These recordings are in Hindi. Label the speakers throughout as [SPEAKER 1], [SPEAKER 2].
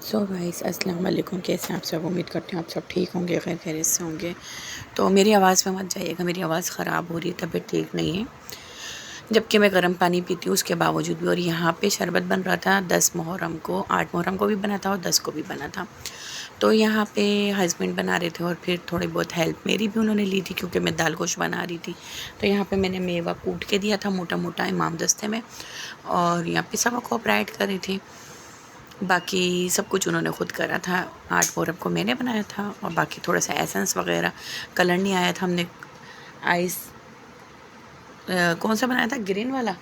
[SPEAKER 1] सो गाइस अस्सलाम वालेकुम। कैसे हैं आप सब? उम्मीद करती हूँ आप सब ठीक होंगे, खैर खैरियत से होंगे। तो मेरी आवाज़ पे मत जाइएगा, मेरी आवाज़ ख़राब हो रही है, तबीयत ठीक नहीं है। जबकि मैं गर्म पानी पीती हूँ उसके बावजूद भी। और यहाँ पे शरबत बन रहा था 10 मुहर्रम को, 8 मुहर्रम को भी बना था और 10 को भी बना था। तो यहाँ पे हस्बैंड बना रहे थे और फिर थोड़ी बहुत हेल्प मेरी भी उन्होंने ली थी, क्योंकि मैं दाल गोश्त बना रही थी। तो यहाँ पे मैंने मेवा कूट के दिया था मोटा मोटा इमाम दस्ते में, और यहाँ पिसा हुआ खोपरा ऐड कर रही थी। बाकी सब कुछ उन्होंने ख़ुद करा था। आर्ट मोरब को मैंने बनाया था, और बाकी थोड़ा सा एसेंस वगैरह, कलर नहीं आया था। हमने आइस कौन सा बनाया था, ग्रीन वाला?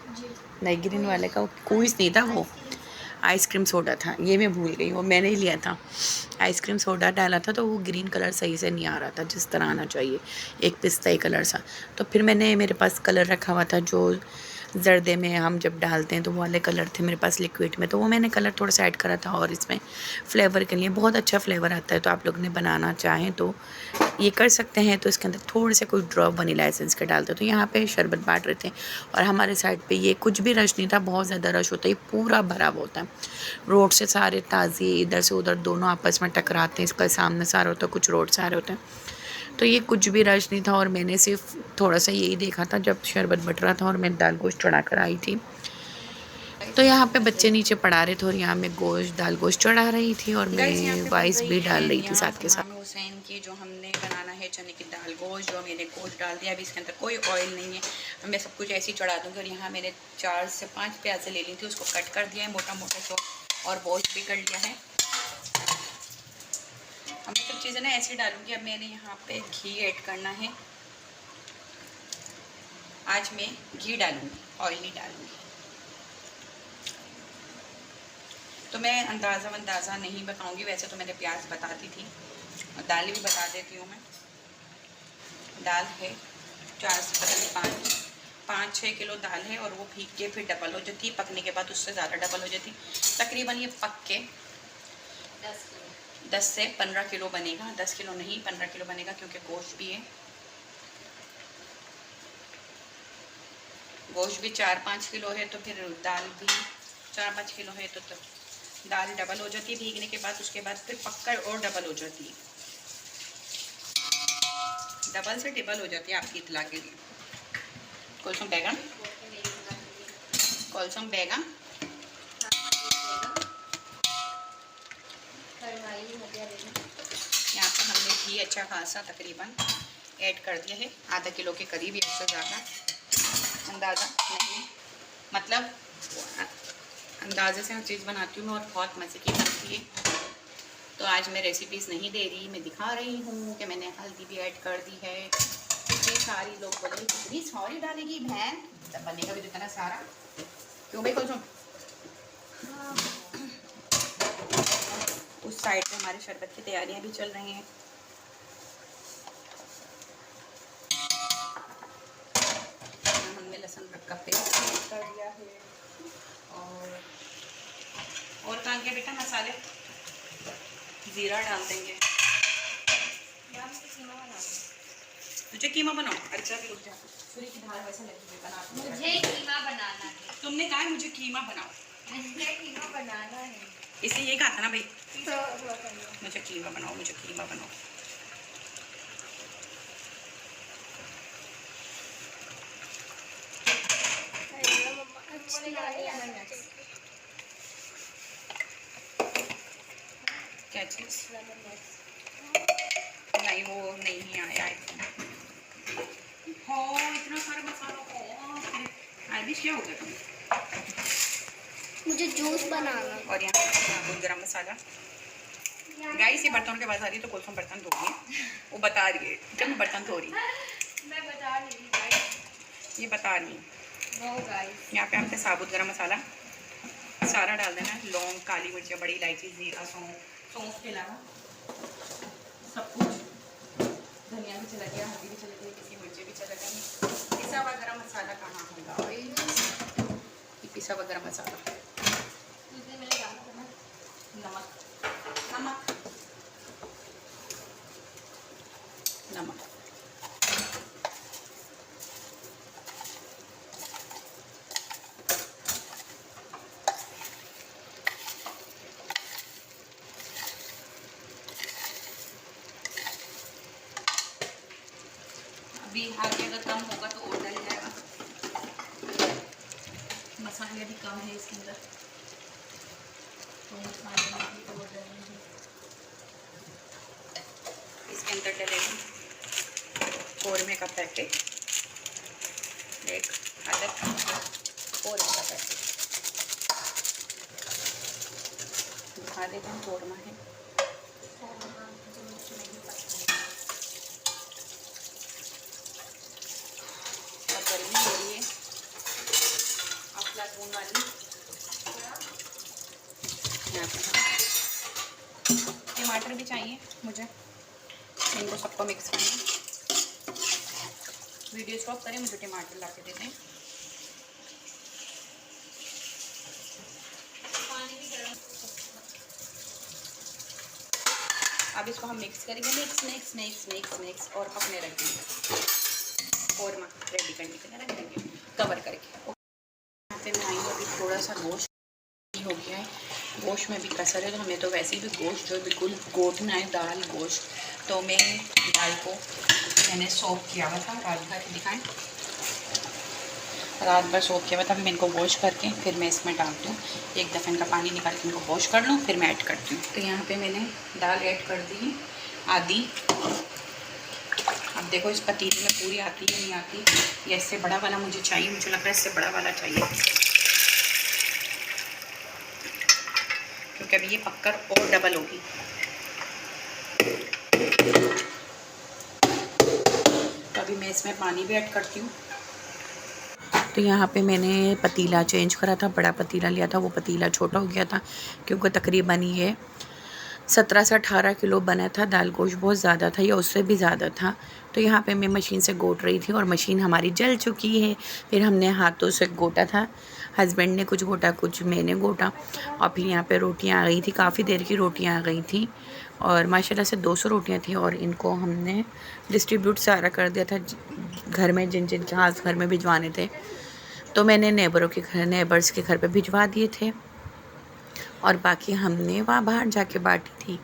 [SPEAKER 1] नहीं, ग्रीन वाले का कोई नहीं था, वो आइसक्रीम सोडा था। ये मैं भूल गई, वो मैंने ही लिया था। आइसक्रीम सोडा डाला था तो वो ग्रीन कलर सही से नहीं आ रहा था जिस तरह आना चाहिए, एक पिस्ताई कलर सा। तो फिर मैंने, मेरे पास कलर रखा हुआ था जो ज़र्दे में हम जब डालते हैं तो वो वाले कलर थे मेरे पास लिक्विड में, तो वो मैंने कलर थोड़ा सा ऐड करा था। और इसमें फ्लेवर के लिए बहुत अच्छा फ्लेवर आता है, तो आप लोग ने बनाना चाहें तो ये कर सकते हैं। तो इसके अंदर थोड़े से कोई ड्रॉप वनीला एसेंस के डालते, तो यहाँ पे शरबत बांट रहे थे। और हमारे साइड पे ये कुछ भी रश नहीं था, बहुत ज़्यादा रश होता है, ये पूरा भरा हुआ होता है। रोड से सारे ताज़ी इधर से उधर दोनों आपस में टकराते हैं, इसका सामने से आ रहा होता है, कुछ रोड से आ रहे होते हैं। तो ये कुछ भी रश नहीं था। और मैंने सिर्फ थोड़ा सा यही देखा था जब शरबत बट रहा था और मैं दाल गोश्त चढ़ा कर आई थी। तो यहाँ पे बच्चे नीचे पढ़ा रहे थे और यहाँ मैं दाल गोश्त चढ़ा रही थी, और मैं वाइस भी डाल रही थी साथ के साथ। इमाम हुसैन की जो हमने बनाना है चने की दाल गोश्त, जो मैंने गोश्त डाल दिया, अभी इसके अंदर कोई ऑयल नहीं है, मैं सब कुछ ऐसे ही चढ़ा दूँगी। और यहाँ मैंने 4 से 5 प्याज़ें ले ली थी, उसको कट कर दिया है मोटा मोटा चॉप, और वॉश भी कर लिया है। अब मैं सब चीज़ें ना ऐसे ही डालूँगी। अब मैंने यहाँ पे घी ऐड करना है। आज मैं घी डालूँगी, ऑयल नहीं डालूँगी। तो मैं अंदाज़ा नहीं बताऊँगी, वैसे तो मैंने प्याज बताती थी, और दाल भी बता देती हूँ मैं। दाल है 4 से पता नहीं 5-6 किलो दाल है, और वो भीग के फिर डबल हो जाती, पकने के बाद उससे ज़्यादा डबल हो जाती। तकरीबन ये पक के 10 से 15 किलो बनेगा। 10 किलो नहीं, 15 किलो बनेगा, क्योंकि गोश्त भी है। गोश्त भी 4-5 किलो है, तो फिर दाल भी 4-5 किलो है, तो दाल डबल हो जाती है भीगने के बाद। उसके बाद फिर पककर और डबल हो जाती है, डबल से डबल हो जाती है, आपकी इतला के लिए। कोलसम बैगन, कोलसम बैगन, यहाँ पर हमने घी अच्छा खासा तकरीबन ऐड कर दिया है, आधा किलो के करीब, या उससे ज़्यादा अंदाज़ा नहीं, मतलब अंदाजे से हर चीज़ बनाती हूँ मैं, और बहुत मज़े की बनती है। तो आज मैं रेसिपीज़ नहीं दे रही, मैं दिखा रही हूँ कि मैंने हल्दी भी ऐड कर दी है। इतनी सारी लोग बोले कितनी सॉरी डालेगी बहन, तब बनेगा भी इतना सारा क्यों भाई? कुछ उस साइड पे हमारे शरबत की तैयारियां भी चल रही हैं। हमने लहसुन का पेस्ट कर दिया है, और कहाँ के बेटा मसाले, ज़ीरा डाल देंगे। तुझे कीमा बनाओ? अच्छा भी रुक जा, सूरी की दाल वैसे लगी बना।
[SPEAKER 2] मुझे कीमा बनाना है।
[SPEAKER 1] तुमने कहा मुझे कीमा बनाओ,
[SPEAKER 2] मुझे कीमा बनाना है,
[SPEAKER 1] इसलिए यही कहा था ना भाई, मुझे कीमा बनाओ, मुझे कीमा बनाओ। क्या चीज़? नहीं, वो नहीं आया है। हाँ, इतना सारा मसाला आइरिश, क्या हो गया तुम्हें?
[SPEAKER 2] मुझे जूस बनाना।
[SPEAKER 1] और यहाँ गरम मसाला। गाइस ये बर्तन के बाद आ रही, तो कोलसम बर्तन धो रही है, वो बता रही है जब मैं बर्तन धो रही,
[SPEAKER 2] मैं बता रही हूँ,
[SPEAKER 1] ये बता रही है। यहाँ पे हमने साबुत गरम मसाला सारा डाल देना है, लौंग, काली मिर्च, बड़ी इलायची, जीरा, सौंफ के अलावा सब कुछ। धनिया भी चला गया, हल्दी भी चला गई, किसी मिर्ची भी चला गई। पिसा हुआ गरम मसाला कहाँ होगा? ये पिसा हुआ गरम मसाला, नमक, नमक, नमक, भी आगे अगर कम होगा तो और डल जाएगा। मसाले भी कम है इसके अंदर, तो मसाले में भी और डलेंगे। इसके अंदर डलेगा कौरमे का पैकेट, एक आधा कौरमे का पैकेट दिखा देते हैं। कौरमा है, और गर्मी हो रही है अफलातून वाली। यहाँ पे टमाटर भी चाहिए मुझे, इनको सबको मिक्स करना। वीडियो स्टॉप करें, मुझे टमाटर ला के देते हैं। अब इसको हम मिक्स करेंगे, mix mix mix mix mix, और पकने रख देंगे। कौरमा रेडी करने के लिए रख देंगे कवर करके। यहाँ पे मैं आई हूँ, अभी थोड़ा सा गोश्त हो गया है, गोश्त में भी कसर है, तो हमें तो वैसे भी गोश्त जो बिल्कुल गोटना है, दाल गोश्त। तो मैं दाल को मैंने सोक किया हुआ था रात भर, दिखाएं, रात भर सोक किया हुआ था। मैं इनको वॉश करके फिर मैं इसमें डालती हूँ, एक दफ़ा इनका पानी निकाल के इनको वॉश कर लूँ, फिर मैं ऐड करती हूँ। तो यहाँ पे मैंने दाल ऐड कर दी आधी। अब देखो इस पतीले में पूरी आती है नहीं आती, या इससे बड़ा वाला मुझे चाहिए, मुझे लग रहा है इससे बड़ा वाला चाहिए, क्योंकि अभी ये पककर और डबल होगी। तो अभी मैं इसमें पानी भी ऐड करती हूँ। तो यहाँ पे मैंने पतीला चेंज करा था, बड़ा पतीला लिया था, वो पतीला छोटा हो गया था, क्योंकि तकरीबन ये 17 से 18 किलो बना था। दाल गोश्त बहुत ज़्यादा था या उससे भी ज़्यादा था। तो यहाँ पे मैं मशीन से गोट रही थी और मशीन हमारी जल चुकी है। फिर हमने हाथों से गोटा था, हस्बैंड ने कुछ गोटा, कुछ मैंने गोटा, और फिर यहाँ पे रोटियाँ आ गई थी, काफ़ी देर की रोटियाँ आ गई थी, और माशाल्लाह से 200 रोटियाँ थी, और इनको हमने डिस्ट्रीब्यूट सारा कर दिया था घर में, जिन जिन के हाथ घर में भिजवाने थे। तो मैंने नेबर्स के घर पे भिजवा दिए थे, और बाकी हमने वहाँ बाहर जाके बांटी थी।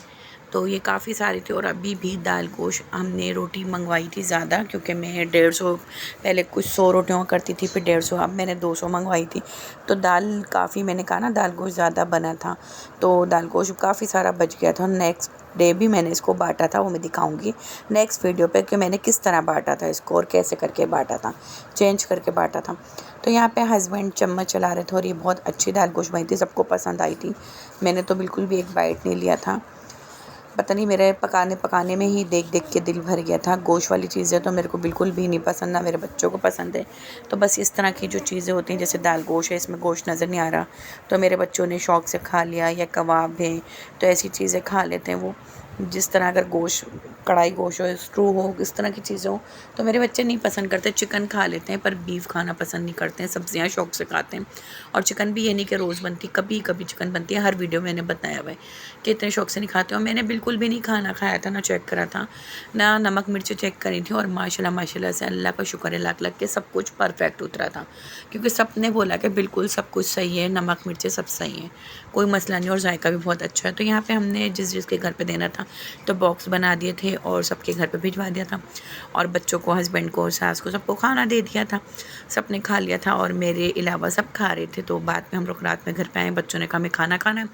[SPEAKER 1] तो ये काफ़ी सारी थी। और अभी भी दाल गोश्त हमने रोटी मंगवाई थी ज़्यादा, क्योंकि मैं 150 पहले कुछ 100 रोटियाँ करती थी, फिर 150, अब मैंने 200 मंगवाई थी। तो दाल काफ़ी, मैंने कहा ना दाल गोश्त ज़्यादा बना था, तो दाल गोश्त काफ़ी सारा बच गया था। नेक्स्ट डे भी मैंने इसको बांटा था, वो मैं दिखाऊंगी नेक्स्ट वीडियो पे कि मैंने किस तरह बांटा था इसको और कैसे करके बांटा था, चेंज करके बांटा था। तो यहाँ पे हस्बैंड चम्मच चला रहे थे, और ये बहुत अच्छी दाल गोश्त बनी थी, सबको पसंद आई थी। मैंने तो बिल्कुल भी एक बाइट नहीं लिया था, पता नहीं मेरे पकाने में ही देख देख के दिल भर गया था। गोश्त वाली चीज़ें तो मेरे को बिल्कुल भी नहीं पसंद, ना मेरे बच्चों को पसंद है। तो बस इस तरह की जो चीज़ें होती हैं, जैसे दाल गोश्त है, इसमें गोश्त नज़र नहीं आ रहा, तो मेरे बच्चों ने शौक़ से खा लिया, या कबाब है तो ऐसी चीज़ें खा लेते हैं वो। जिस तरह अगर गोश्त, कढ़ाई गोश्त हो, स्ट्रू हो, इस तरह की चीज़ें हो, तो मेरे बच्चे नहीं पसंद करते। चिकन खा लेते हैं पर बीफ खाना पसंद नहीं करते हैं, सब्जियां शौक़ से खाते हैं। और चिकन भी ये नहीं कि रोज़ बनती, कभी कभी चिकन बनती है, हर वीडियो मैंने बताया हुआ है कि इतने शौक़ से नहीं खाते। और मैंने बिल्कुल भी नहीं खाना खाया था, ना चेक करा था, ना नमक मिर्च चेक करी थी, और माशाल्लाह से अल्लाह का शुक्र है लाख लाख के सब कुछ परफेक्ट उतरा था, क्योंकि सब ने बोला कि बिल्कुल सब कुछ सही है, नमक मिर्चें सब सही हैं, कोई मसला नहीं, और जायका भी बहुत अच्छा है। तो यहाँ पे हमने जिस जिसके घर पे देना था तो बॉक्स बना दिए थे और सबके घर पे भिजवा दिया था, और बच्चों को, हस्बैंड को, सास को, सबको खाना दे दिया था, सबने खा लिया था, और मेरे अलावा सब खा रहे थे। तो बाद में हम लोग रात में घर पे आए, बच्चों ने कहा हमें खाना खाना है,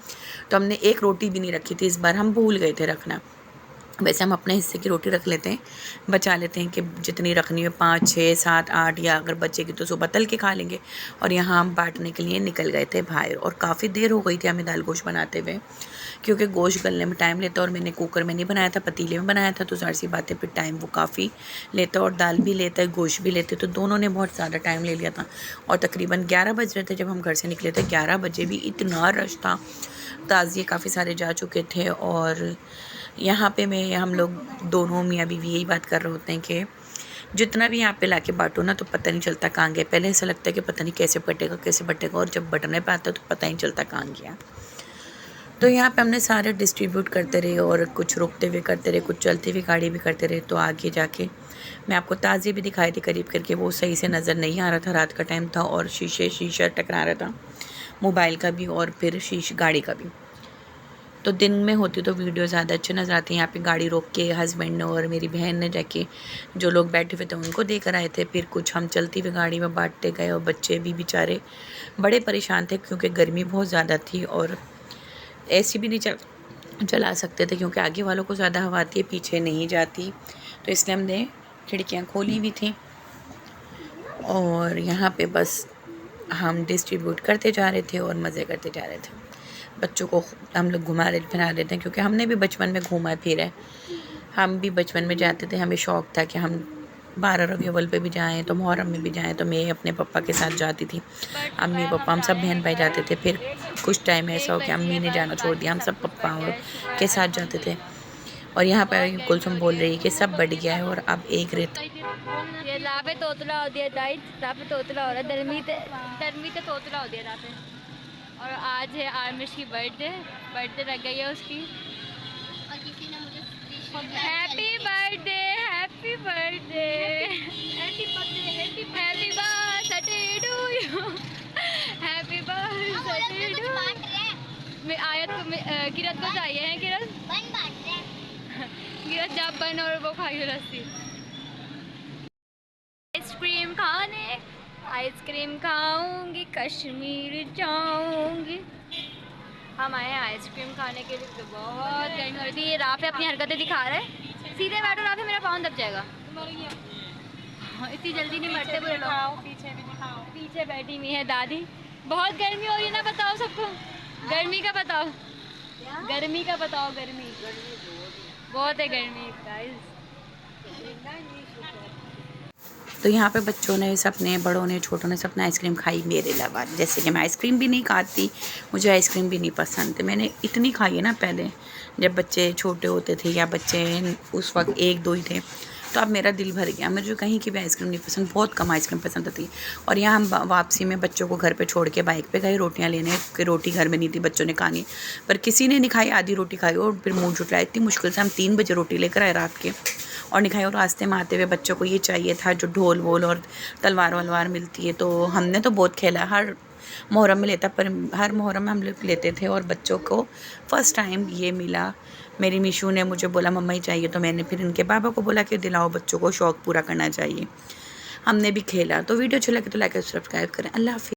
[SPEAKER 1] तो हमने एक रोटी भी नहीं रखी थी, इस बार हम भूल गए थे रखना। वैसे हम अपने हिस्से की रोटी रख लेते हैं, बचा लेते हैं कि जितनी रखनी है 5, 6, 7, 8, या अगर बचेगी तो सुबह तल के खा लेंगे। और यहाँ हम बांटने के लिए निकल गए थे बाहर, और काफ़ी देर हो गई थी हमें दाल गोश्त बनाते हुए, क्योंकि गोश्त गलने में टाइम लेता, और मैंने कुकर में नहीं बनाया था, पतीले में बनाया था, तो ज़ाहिर सी बात है फिर टाइम वो काफ़ी लेता, और दाल भी लेता है, गोश्त भी लेते, तो दोनों ने बहुत ज़्यादा टाइम ले लिया था। और तकरीबन 11 बज रहे थे जब हम घर से निकले थे, 11 बजे भी इतना रश था, ताज़िए काफ़ी सारे जा चुके थे। और यहाँ पे हम लोग दोनों मियाँ बीवी यही बात कर रहे होते हैं कि जितना भी यहाँ पे लाके बांटो ना, तो पता नहीं चलता कहाँ गया। पहले ऐसा लगता है कि पता नहीं कैसे बटेगा, और जब बटने पे आता तो पता नहीं चलता कहाँ गया। तो यहाँ पे हमने सारे डिस्ट्रीब्यूट करते रहे, और कुछ रुकते हुए करते रहे, कुछ चलते हुए गाड़ी भी करते रहे। तो आगे जाके मैं आपको ताज़ी भी दिखाई थी करीब करके, वो सही से नज़र नहीं आ रहा था, रात का टाइम था, और शीशा टकरा रहा था, मोबाइल का भी और फिर गाड़ी का भी। तो दिन में होती तो वीडियो ज़्यादा अच्छे नज़र आती हैं। यहाँ पे गाड़ी रोक के हस्बैंड ने और मेरी बहन ने जाके जो लोग बैठे हुए थे उनको देकर आए थे। फिर कुछ हम चलती हुई गाड़ी में बांटते गए और बच्चे भी बेचारे बड़े परेशान थे क्योंकि गर्मी बहुत ज़्यादा थी और एसी भी नहीं चला सकते थे क्योंकि आगे वालों को ज़्यादा हवा आती है, पीछे नहीं जाती। तो इसलिए हमने खिड़कियाँ खोली हुई थी और यहाँ पे बस हम डिस्ट्रीब्यूट करते जा रहे थे और मज़े करते जा रहे थे। बच्चों को हम लोग घुमा रहे फिरा रहे थे क्योंकि हमने भी बचपन में घूमा फिरा है। हम भी बचपन में जाते थे, हमें शौक़ था कि हम 12 रबीउल पे भी जाएँ तो मुहर्रम में भी जाएँ। तो मैं अपने पापा के साथ जाती थी, अम्मी पापा हम सब बहन भाई जाते थे। फिर कुछ टाइम ऐसा हो कि अम्मी ने जाना छोड़ दिया, हम सब पापा और के साथ जाते थे। और यहाँ पर कुलसुम बोल रही है कि सब बढ़ गया है और अब एक रेत
[SPEAKER 3] ये लाफे तोतला हो दिया गाइस, लाफे तोतला हो रहा है, दरमी ते तोतला हो दिया लाफे। और आज है आर्मिश की बर्थडे लग गई है उसकी।
[SPEAKER 2] और किसी ने मुझे
[SPEAKER 3] happy birthday, happy birthday, happy birthday, happy birthday to you, happy birthday to. मैं आयत को किरत को चाहिए है, किरत जब बन और वो खाई लस्सी। आइसक्रीम खाने, आइसक्रीम खाऊंगी, कश्मीर जाऊंगी। हम आए हैं आइसक्रीम खाने के लिए। तो बहुत गर्मी हो रही थी। ये राफे अपनी हरकतें दिखा रहे हैं। सीधे बैठो राफे, मेरा पाँव दब जाएगा। इतनी जल्दी नहीं मरते बुरे लोग। पीछे भी दिखाओ, पीछे बैठी हुई है दादी। बहुत गर्मी हो रही है ना, बताओ सबको। गर्मी का बताओ, गर्मी का बताओ। गर्मी बहुत है, गर्मी गाइस।
[SPEAKER 1] तो यहाँ पे बच्चों ने सबने, बड़ों ने, छोटों ने सबने आइसक्रीम खाई मेरे अलावा। जैसे कि मैं आइसक्रीम भी नहीं खाती, मुझे आइसक्रीम भी नहीं पसंद है। मैंने इतनी खाई है ना पहले, जब बच्चे छोटे होते थे या बच्चे उस वक्त 1-2 ही थे। तो अब मेरा दिल भर गया, मुझे कहीं की भी आइसक्रीम नहीं पसंद, बहुत कम आइसक्रीम पसंद आती है। और यहाँ हम वापसी में बच्चों को घर पे छोड़ के बाइक पे गए रोटियाँ लेने, कि रोटी घर में नहीं थी, बच्चों ने खानी, पर किसी ने नहीं खाई, आधी रोटी खाई और फिर मुँह जुटलाया। इतनी मुश्किल से हम 3 बजे रोटी लेकर आए रात के और नहीं खाई। और रास्ते में आते हुए बच्चों को ये चाहिए था जो ढोल वोल और तलवार वलवार मिलती है। तो हमने तो बहुत खेला, हर मुहर्रम में लेता, पर हर मुहर्रम में हम लोग लेते थे। और बच्चों को फ़र्स्ट टाइम ये मिला। मेरी मिशू ने मुझे बोला मम्मा ही चाहिए, तो मैंने फिर इनके पापा को बोला कि दिलाओ, बच्चों को शौक़ पूरा करना चाहिए। हमने भी खेला। तो वीडियो अच्छा लगे तो लाइक और सब्सक्राइब करें। अल्लाह हाफ़िज़।